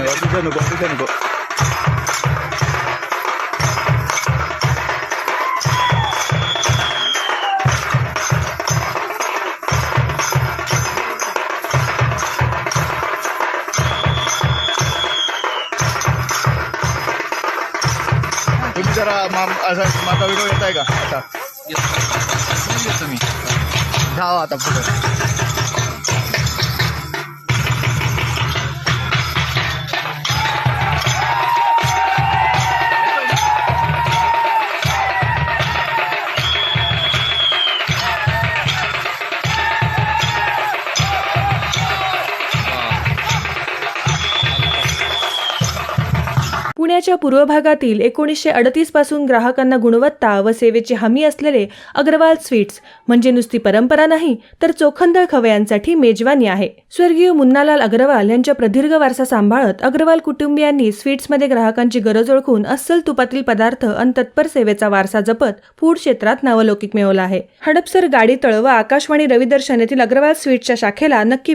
Officer नको officer नको. तुम्ही जरा असं माझा व्हिडिओ येत आहे का आता तुम्ही धावा आता पुढे. पुण्याच्या पूर्व भागातील 1938 पासून ग्राहकांना गुणवत्ता व सेवेची हमी असलेले अग्रवाल स्वीट्स म्हणजे नुसती परंपरा नाही तर चोखंदळ खवयांसाठी मेजवानी आहे. स्वर्गीय मुन्नालाल अग्रवाल यांच्या प्रदीर्घ वारसा सांभाळत अग्रवाल कुटुंबियांनी स्वीट्समध्ये ग्राहकांची गरज ओळखून अस्सल तुपातील पदार्थ आणि तत्पर सेवेचा वारसा जपत फूड क्षेत्रात नावलौकिक मिळवला आहे. हडपसर, गाडीतळ व आकाशवाणी रविदर्शन येथील अग्रवाल स्वीट्सच्या शाखेला नक्की भेट